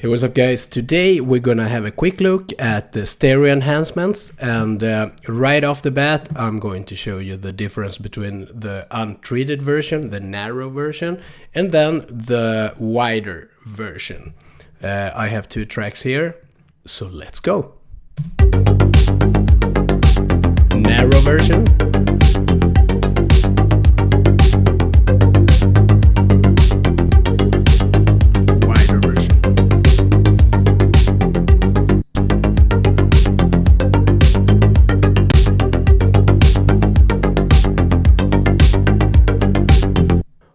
Hey, what's up guys? Today we're gonna have a quick look at the stereo enhancements, and right off the bat I'm going to show you the difference between the untreated version, the narrow version, and then the wider version. I have two tracks here, so let's go. Narrow version.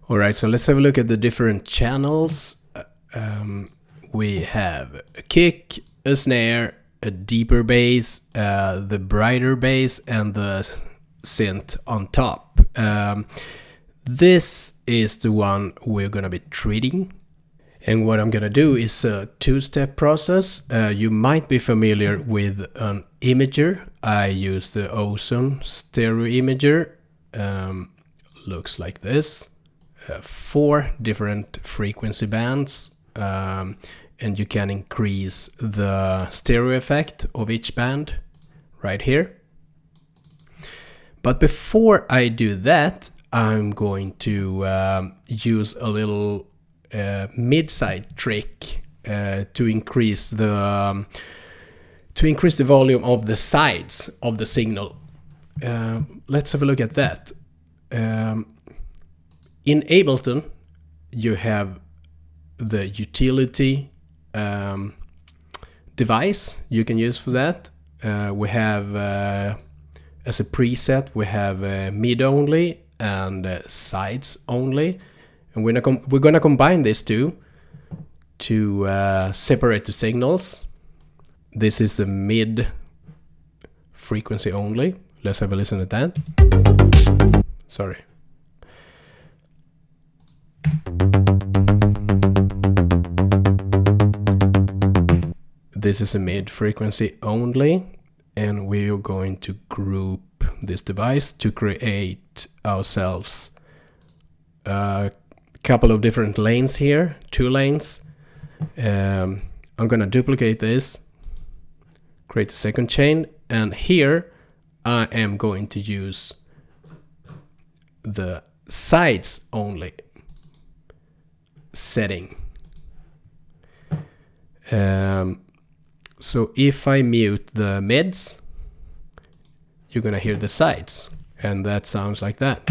Alright, so let's have a look at the different channels. We have a kick, a snare, a deeper bass, the brighter bass, and the synth on top. This is the one we're gonna be treating. And what I'm gonna do is a two-step process. You might be familiar with an imager. I use the Ozone stereo imager. Looks like this. 4 different frequency bands, and you can increase the stereo effect of each band right here. But before I do that, I'm going to use a little mid-side trick to increase the volume of the sides of the signal. Let's have a look at that. In Ableton, you have the utility device you can use for that. We have, as a preset, we have mid only and sides only. And we're gonna combine these two to separate the signals. This is the mid frequency only. Let's have a listen at that. Sorry. This is a mid frequency only, and we're going to group this device to create ourselves a couple of different lanes here, 2 lanes. I'm gonna duplicate this, create a second chain, and here I am going to use the sides only setting. So if I mute the mids, you're gonna hear the sides, and that sounds like that.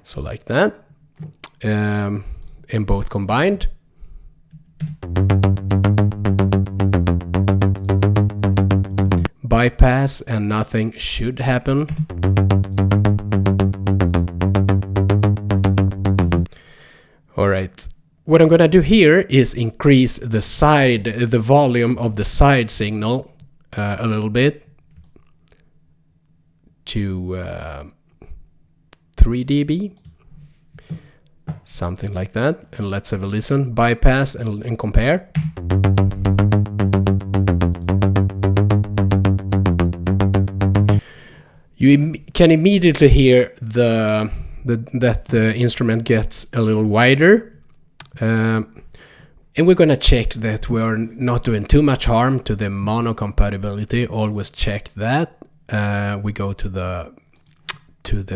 So like that, and both combined. Bypass and nothing should happen. Alright, what I'm gonna do here is increase the volume of the side signal a little bit to 3 dB, something like that. And let's have a listen, bypass and compare. You can immediately hear that the instrument gets a little wider, and we're gonna check that we're not doing too much harm to the mono compatibility. Always check that. We go to the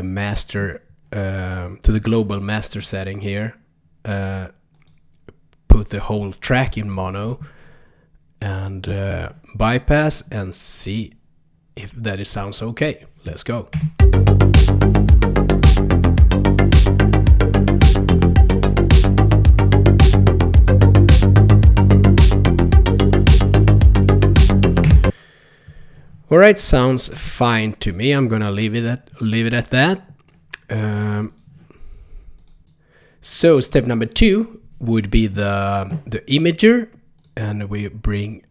master, to the global master setting here, put the whole track in mono, and bypass and see if that sounds okay. Let's go. Alright, sounds fine to me. I'm gonna leave it at that. So step number 2 would be the imager, and we bring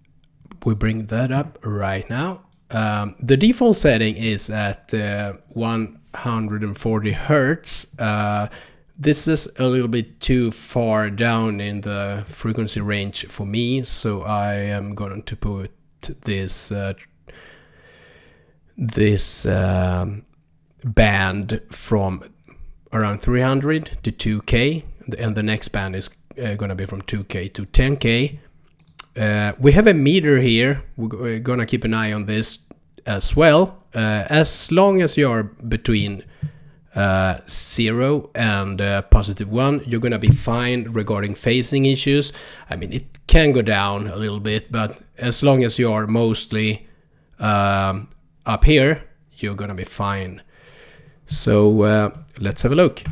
that up right now. The default setting is at 140 Hertz. This is a little bit too far down in the frequency range for me, so I am going to put this band from around 300 to 2K, and the next band is gonna be from 2K to 10K. We have a meter here. We're gonna keep an eye on this as well. As long as you're between 0 and +1, you're gonna be fine regarding phasing issues. I mean, it can go down a little bit, but as long as you are mostly up here, you're gonna be fine. So let's have a look.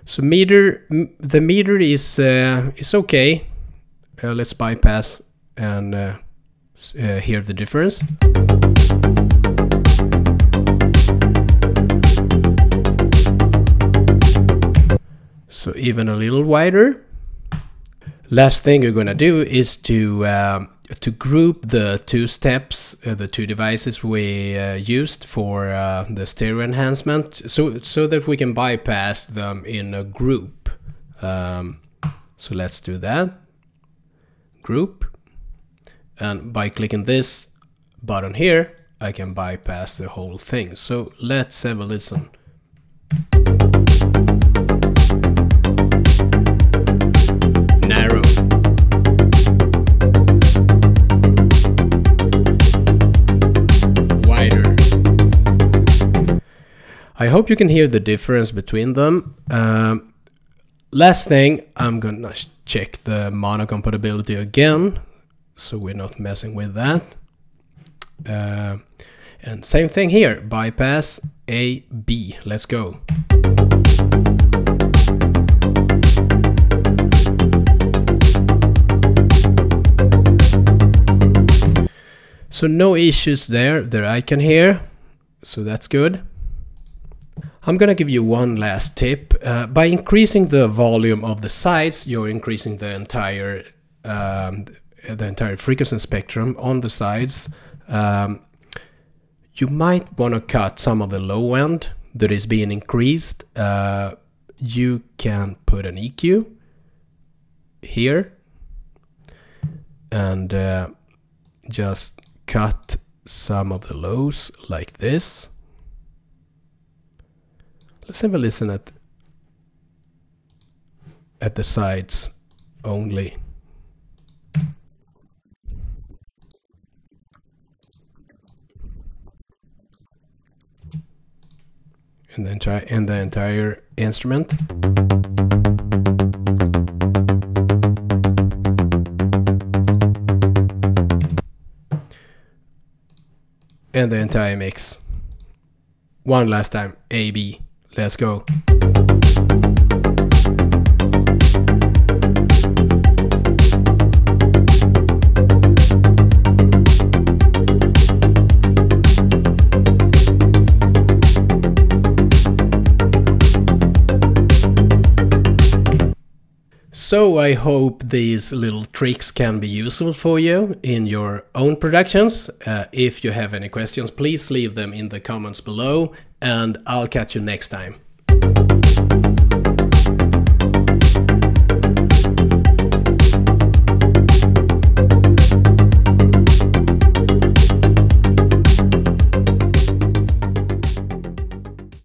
So the meter is okay. Let's bypass and hear the difference. So even a little wider. Last thing you're gonna do is to group the two steps, the two devices we used for the stereo enhancement, so that we can bypass them in a group. So let's do that. Group, and by clicking this button here, I can bypass the whole thing. So let's have a listen. Narrow. Wider. I hope you can hear the difference between them. Last thing, I'm gonna check the mono compatibility again, so we're not messing with that. And same thing here, bypass A, B. Let's go. So no issues there that I can hear, so that's good. I'm gonna give you one last tip. By increasing the volume of the sides, you're increasing the entire frequency spectrum on the sides. You might want to cut some of the low end that is being increased. You can put an EQ here and just cut some of the lows like this. Let's have a listen at the sides only. And the entire instrument. And the entire mix. One last time, A, B. Let's go. So I hope these little tricks can be useful for you in your own productions. If you have any questions, please leave them in the comments below, and I'll catch you next time.